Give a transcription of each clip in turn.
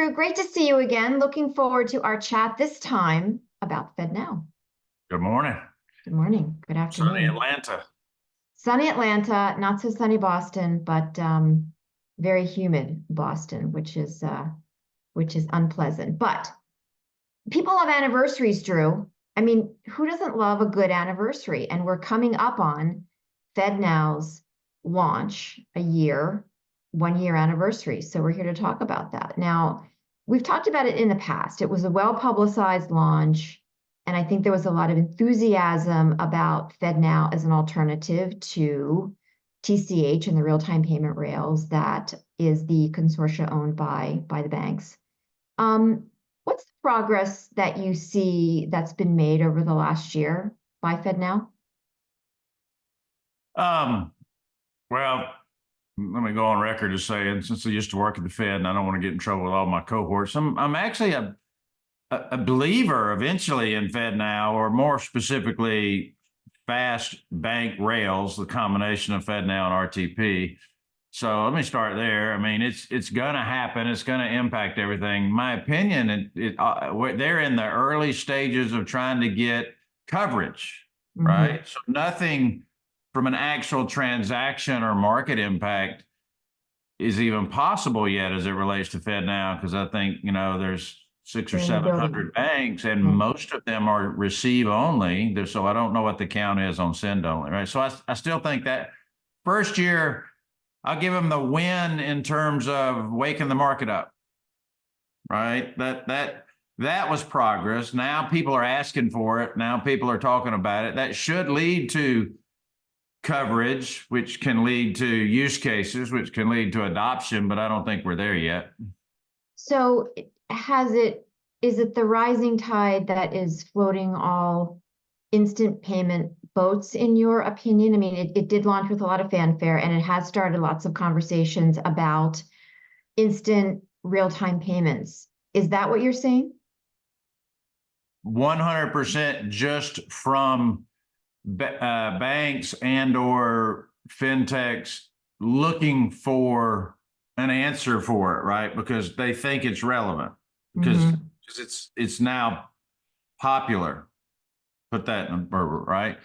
Andrew, great to see you again. Looking forward to our chat this time about FedNow. Good morning. Good morning. Good afternoon. Sunny Atlanta. Sunny Atlanta, not so sunny Boston, but very humid Boston, which is unpleasant. But people love anniversaries, Drew. I mean, who doesn't love a good anniversary? And we're coming up on FedNow's launch, 1 year anniversary. So we're here to talk about that. Now, we've talked about it in the past. It was a well-publicized launch, and I think there was a lot of enthusiasm about FedNow as an alternative to TCH and the real-time payment rails that is the consortia owned by the banks. What's the progress that you see that's been made over the last year by FedNow? Well, let me go on record as saying, since I used to work at the Fed and I don't want to get in trouble with all my cohorts, I'm actually a believer eventually in FedNow, or more specifically, fast bank rails, the combination of FedNow and RTP. So let me start there. I mean, it's going to happen. It's going to impact everything. My opinion, they're in the early stages of trying to get coverage, right? So nothing from an actual transaction or market impact is even possible yet as it relates to FedNow, because I think, there's 600 or 700 banks, and most of them are receive only. So I don't know what the count is on send only, right? So I still think that first year, I'll give them the win in terms of waking the market up, right? That was progress. Now people are asking for it. Now people are talking about it. That should lead to coverage, which can lead to use cases, which can lead to adoption, but I don't think we're there yet. So is it the rising tide that is floating all instant payment boats, in your opinion? I mean, it did launch with a lot of fanfare, and it has started lots of conversations about instant real-time payments. Is that what you're saying? 100% just from banks and or fintechs looking for an answer for it, right? Because they think it's relevant, because it's now popular. Put that in a right?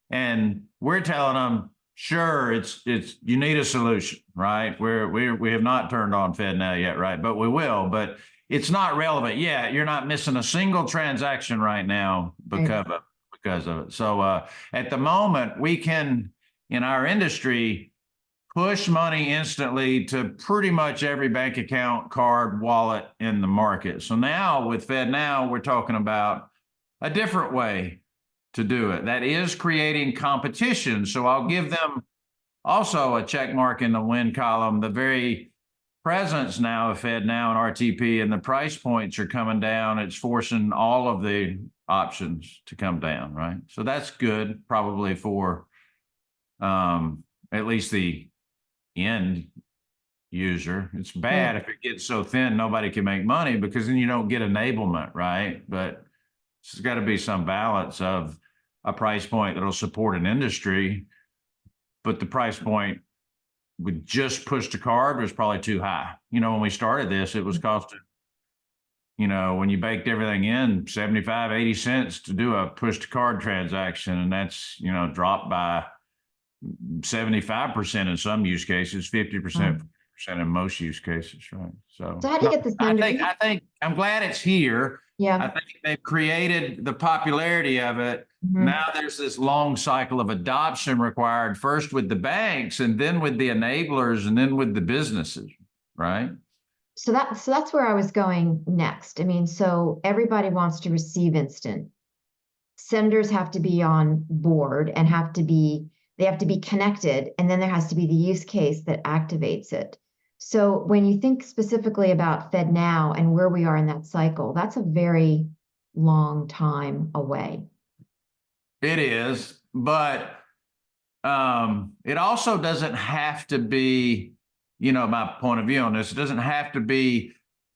And we're telling them, sure, it's you need a solution, right? We have not turned on FedNow yet, right? But we will. But it's not relevant. Yeah, you're not missing a single transaction right now because of it. So at the moment, we can, in our industry, push money instantly to pretty much every bank account, card, wallet in the market. So now with FedNow, we're talking about a different way to do it. That is creating competition. So I'll give them also a check mark in the win column. The very presence now of FedNow and RTP and the price points are coming down. It's forcing all of the options to come down, right? So that's good, probably for at least the end user. It's bad if it gets so thin nobody can make money, because then you don't get enablement, right? But there's got to be some balance of a price point that'll support an industry, but the price point with just push to card was probably too high. When we started this, it was costing, when you baked everything in, 75, 80 cents to do a push to card transaction. And that's, dropped by 75% in some use cases, 50% in most use cases, right? So how do you get this done? I think I'm glad it's here. Yeah. I think they've created the popularity of it. Now there's this long cycle of adoption required, first with the banks and then with the enablers and then with the businesses, right? So that's where I was going next. I mean, so everybody wants to receive instant. Senders have to be on board and they have to be connected, and then there has to be the use case that activates it. So when you think specifically about FedNow and where we are in that cycle, that's a very long time away. It is, but it also doesn't have to be, my point of view on this, it doesn't have to be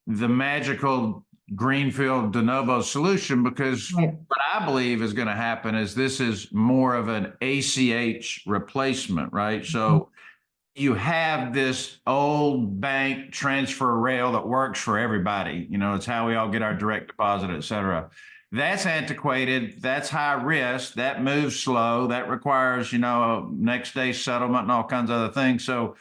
the magical greenfield de novo solution, because what I believe is going to happen is this is more of an ACH replacement, right? So you have this old bank transfer rail that works for everybody. You know, it's how we all get our direct deposit, et cetera. That's antiquated. That's high risk. That moves slow. That requires, you know, next day settlement and all kinds of other things. So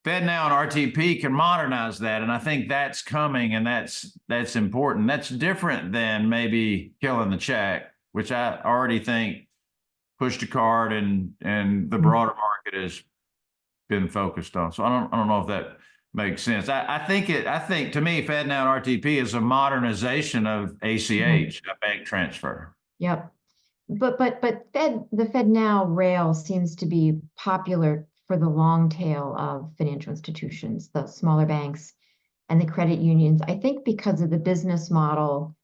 FedNow and RTP can modernize that. And I think that's coming, and that's important. That's different than maybe killing the check, which I already think push to card and the broader market has been focused on. So I don't know if that makes sense. I think to me, FedNow and RTP is a modernization of ACH, a bank transfer. Yep. But the FedNow rail seems to be popular for the long tail of financial institutions, the smaller banks and the credit unions. I think because of the business model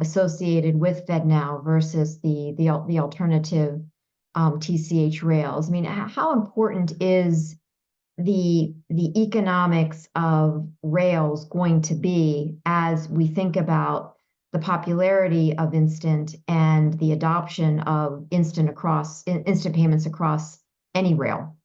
associated with FedNow versus the alternative TCH rails. I mean, how important is the economics of rails going to be as we think about the popularity of instant and the adoption of instant payments across any rail?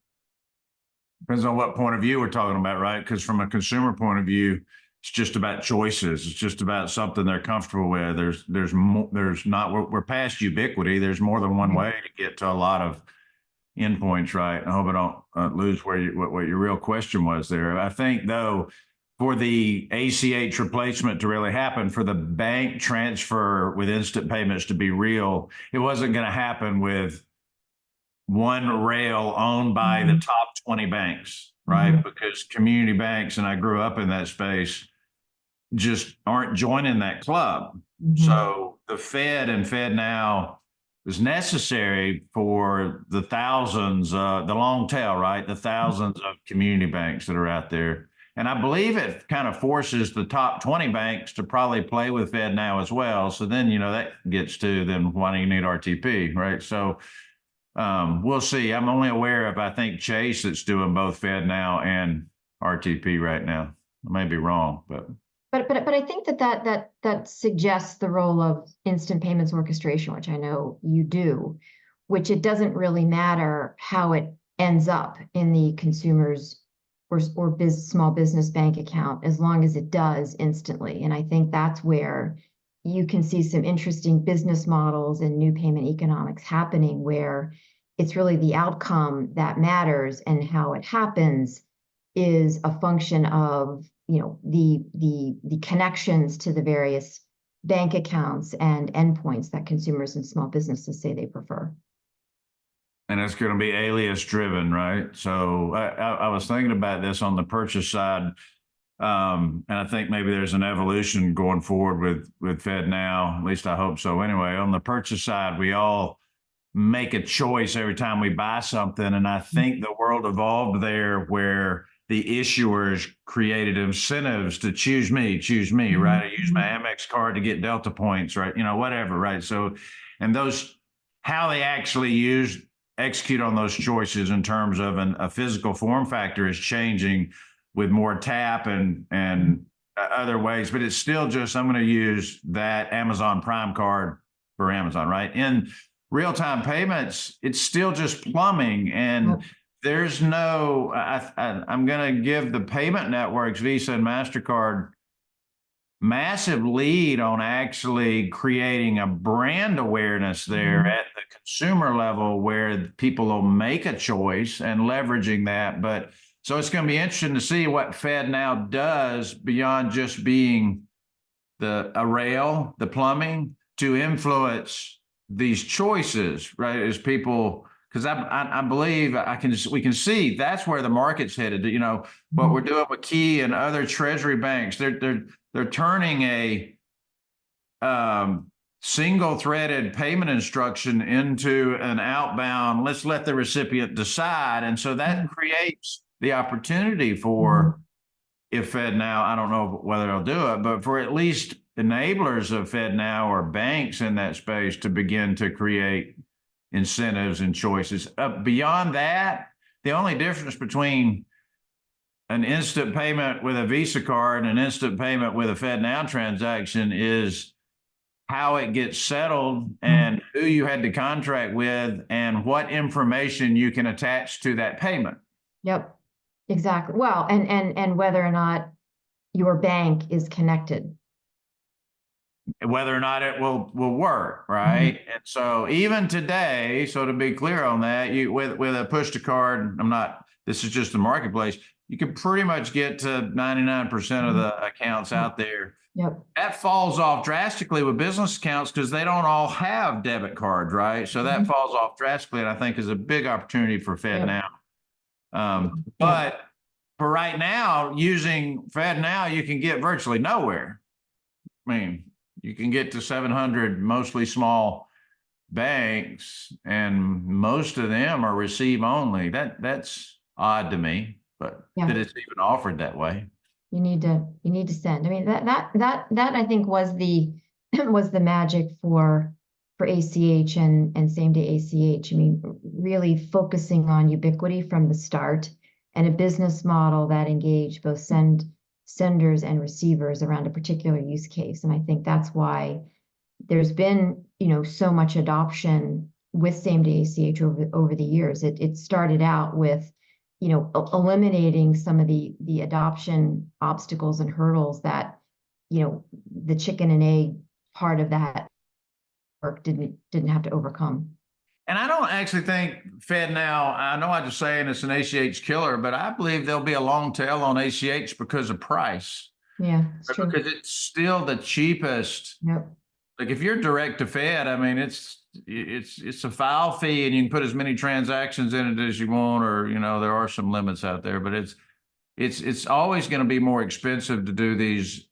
Depends on what point of view we're talking about, right? Because from a consumer point of view, it's just about choices. It's just about something they're comfortable with. We're past ubiquity. There's more than one way to get to a lot of endpoints, right? I hope I don't lose what your real question was there. I think though, for the ACH replacement to really happen, for the bank transfer with instant payments to be real, it wasn't going to happen with one rail owned by the top 20 banks, right? Because community banks, and I grew up in that space, just aren't joining that club. So the Fed and FedNow is necessary for the thousands, the long tail, right? The thousands of community banks that are out there. And I believe it kind of forces the top 20 banks to probably play with FedNow as well. So then, you know, that gets to then why do you need RTP, right? So we'll see. I'm only aware of, I think, Chase that's doing both FedNow and RTP right now. I may be wrong, but I think that suggests the role of instant payments orchestration, which I know you do, which it doesn't really matter how it ends up in the consumer's or small business bank account, as long as it does instantly. And I think that's where you can see some interesting business models and new payment economics happening, where it's really the outcome that matters, and how it happens is a function of, you know, the connections to the various bank accounts and endpoints that consumers and small businesses say they prefer. And it's going to be alias driven, right? So I was thinking about this on the purchase side. And I think maybe there's an evolution going forward with FedNow, at least I hope so. Anyway, on the purchase side, we all make a choice every time we buy something. And I think the world evolved there where the issuers created incentives to choose me, right? I use my Amex card to get Delta points, right? You know, whatever, right? So, and how they actually execute on those choices in terms of a physical form factor is changing with more tap and other ways, but it's still just, I'm going to use that Amazon Prime card for Amazon, right? In real-time payments, it's still just plumbing, and there's no, I'm going to give the payment networks, Visa and MasterCard, massive lead on actually creating a brand awareness there at the consumer level, where people will make a choice and leveraging that. But so it's going to be interesting to see what FedNow does beyond just being a rail, the plumbing, to influence these choices, right? As people, because I believe we can see that's where the market's headed. You know, what we're doing with Key and other treasury banks, they're turning a single-threaded payment instruction into an outbound, let's let the recipient decide. And so that creates the opportunity for, if FedNow, I don't know whether they'll do it, but for at least enablers of FedNow or banks in that space to begin to create incentives and choices. Beyond that, the only difference between an instant payment with a Visa card and an instant payment with a FedNow transaction is how it gets settled and who you had to contract with and what information you can attach to that payment. Yep. Exactly. Well, and whether or not your bank is connected. whether or not it will work, right? Mhm. And so even today, so to be clear on that, you with a push to card, this is just the marketplace, you can pretty much get to 99% of the accounts out there. Yep. That falls off drastically with business accounts because they don't all have debit cards, right? So that falls off drastically, and I think is a big opportunity for FedNow. Yep. But for right now, using FedNow, you can get virtually nowhere. I mean, you can get to 700 mostly small banks, and most of them are receive only. That's odd to me, but Yeah. that it's even offered that way. You need to send. I mean, that I think was the was the magic for ACH and same day ACH. I mean, really focusing on ubiquity from the start and a business model that engaged both senders and receivers around a particular use case. And I think that's why there's been, so much adoption with same day ACH over the years. It started out with, eliminating some of the adoption obstacles and hurdles that, the chicken and egg part of that work didn't have to overcome. And I don't actually think FedNow, I know I'm just saying it's an ACH killer, but I believe there'll be a long tail on ACH because of price. Yeah, it's true. Because it's still the cheapest. Yep. Like if you're direct to Fed, I mean, it's a file fee and you can put as many transactions in it as you want, or, there are some limits out there, but it's always going to be more expensive to do these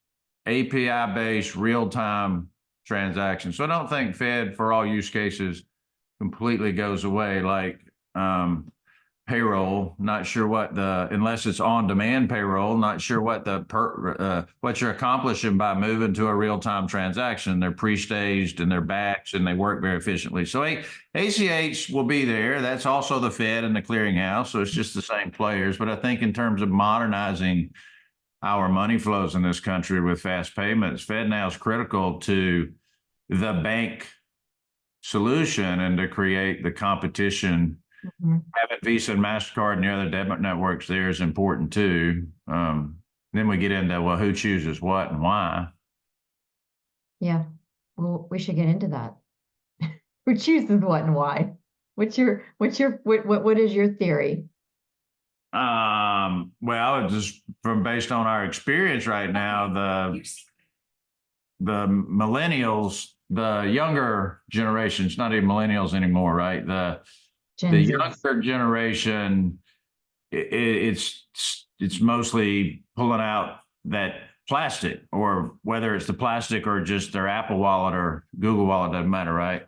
API based real time transactions. So I don't think Fed for all use cases completely goes away. Like payroll, not sure unless it's on demand payroll, not sure what what you're accomplishing by moving to a real time transaction. They're pre-staged and they're batched and they work very efficiently. So ACH will be there. That's also the Fed and the clearinghouse. So it's just the same players. But I think in terms of modernizing our money flows in this country with fast payments, FedNow is critical to the bank solution and to create the competition. Having Visa and MasterCard and the other debit networks there is important too. Then we get into, well, who chooses what and why? Yeah. Well, we should get into that. Who chooses what and why? What is your theory? Well, just based on our experience right now, the millennials, the younger generations, not even millennials anymore, right? The younger generation, it's mostly pulling out that plastic, or whether it's the plastic or just their Apple Wallet or Google Wallet, doesn't matter, right?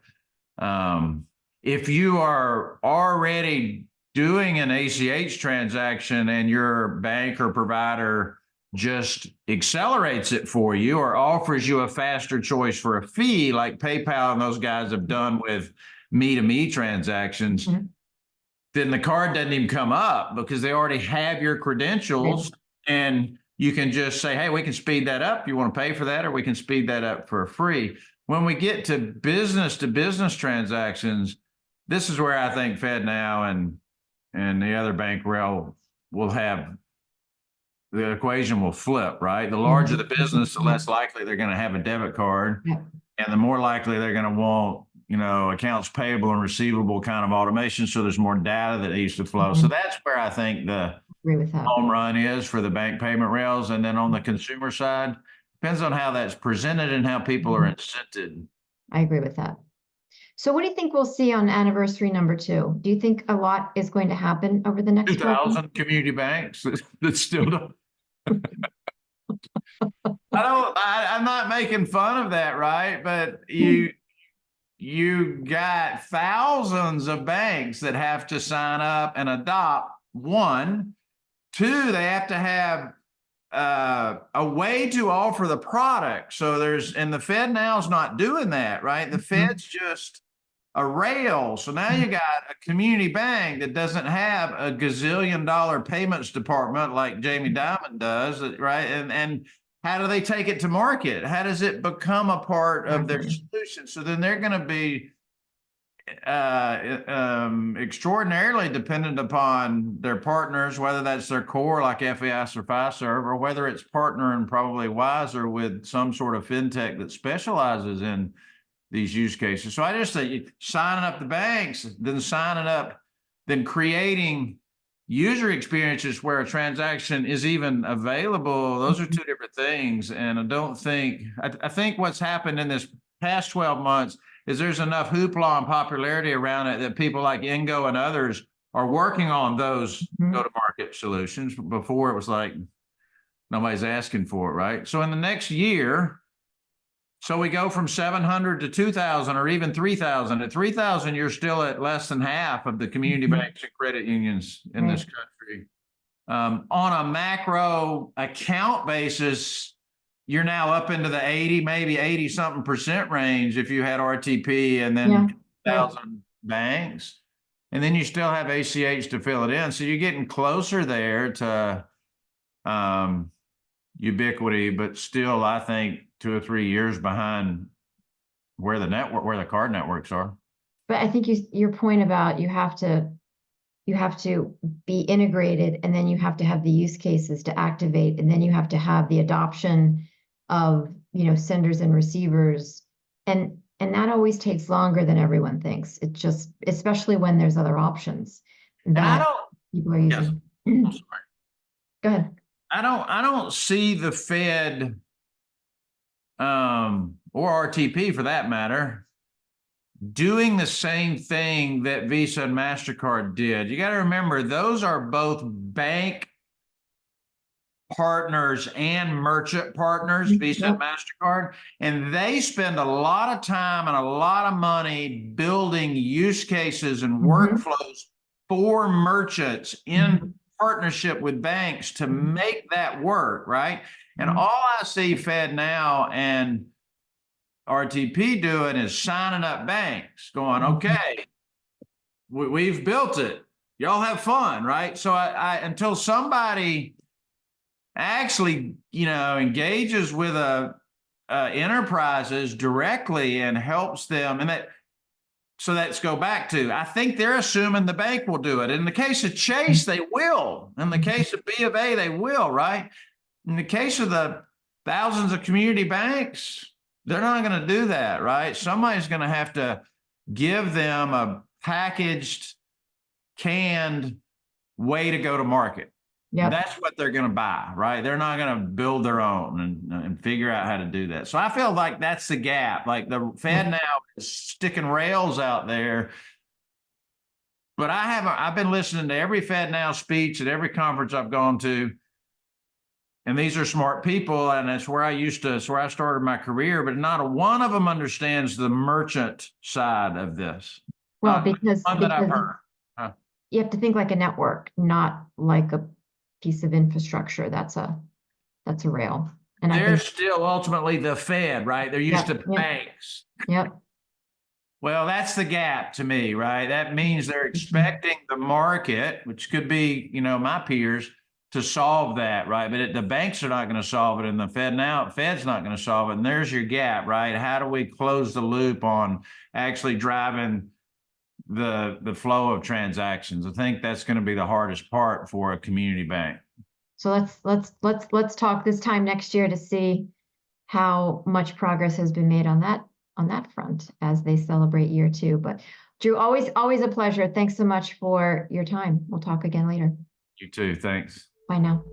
If you are already doing an ACH transaction and your bank or provider just accelerates it for you or offers you a faster choice for a fee, like PayPal and those guys have done with me-to-me transactions, then the card doesn't even come up because they already have your credentials, and you can just say, hey, we can speed that up. You want to pay for that, or we can speed that up for free. When we get to business transactions, this is where I think FedNow and the other bank rail will have, the equation will flip, right? The larger the business, the less likely they're going to have a debit card, and the more likely they're going to want, accounts payable and receivable kind of automation. So there's more data that needs to flow. So that's where I think the home run is for the bank payment rails. And then on the consumer side, depends on how that's presented and how people are incented. I agree with that. So what do you think we'll see on anniversary number 2? Do you think a lot is going to happen over the next 2,000 community banks that still don't? I'm not making fun of that, right? But you got thousands of banks that have to sign up and adopt. 1, 2, they have to have a way to offer the product. So and the FedNow's not doing that, right? The Fed's just a rail. So now you got a community bank that doesn't have a gazillion-dollar payments department like Jamie Dimon does, right? And how do they take it to market? How does it become a part of their solution? So then they're going to be extraordinarily dependent upon their partners, whether that's their core like FAS or Fiserv, or whether it's partnering probably wiser with some sort of fintech that specializes in these use cases. So I just say signing up the banks, then creating user experiences where a transaction is even available. Those are two different things. And I think what's happened in this past 12 months is there's enough hoopla and popularity around it that people like Ingo and others are working on those go-to-market solutions. Before it was like nobody's asking for it, right? So in the next year, so we go from 700 to 2,000 or even 3,000. At 3,000, you're still at less than half of the community banks and credit unions in this country. On a macro account basis, you're now up into the 80, maybe 80 something percent range if you had RTP and then 1,000 banks. And then you still have ACH to fill it in. So you're getting closer there to ubiquity, but still, I think 2 or 3 years behind where the card networks are. But I think your point about you have to be integrated, and then you have to have the use cases to activate, and then you have to have the adoption of, senders and receivers. And that always takes longer than everyone thinks. It just, especially when there's other options that people are using. I'm sorry. Go ahead. I don't see the Fed or RTP for that matter doing the same thing that Visa and MasterCard did. You got to remember, those are both bank partners and merchant partners, Visa and MasterCard, and they spend a lot of time and a lot of money building use cases and workflows for merchants in partnership with banks to make that work, right? And all I see FedNow and RTP doing is signing up banks, going, okay, we've built it. Y'all have fun, right? So I until somebody actually, engages with enterprises directly and helps them, and let's go back to, I think they're assuming the bank will do it. In the case of Chase, they will. In the case of B of A, they will, right? In the case of the thousands of community banks, they're not going to do that, right? Somebody's going to have to give them a packaged, canned way to go to market. Yeah, that's what they're going to buy, right? They're not going to build their own and figure out how to do that. So I feel like that's the gap. Like the FedNow is sticking rails out there, but I've been listening to every FedNow speech at every conference I've gone to, and these are smart people, and that's where I started my career. But not a one of them understands the merchant side of this. Well, because that I've heard. You have to think like a network, not like a piece of infrastructure. That's a rail. And they're still ultimately the Fed, right? They're used to banks. Yep. Well, that's the gap to me, right? That means they're expecting the market, which could be, my peers, to solve that, right? But the banks are not going to solve it, and the Fed's not going to solve it. And there's your gap, right? How do we close the loop on actually driving the flow of transactions? I think that's going to be the hardest part for a community bank. So let's talk this time next year to see how much progress has been made on that front as they celebrate year 2. But Drew, always a pleasure. Thanks so much for your time. We'll talk again later. You too. Thanks. Bye now.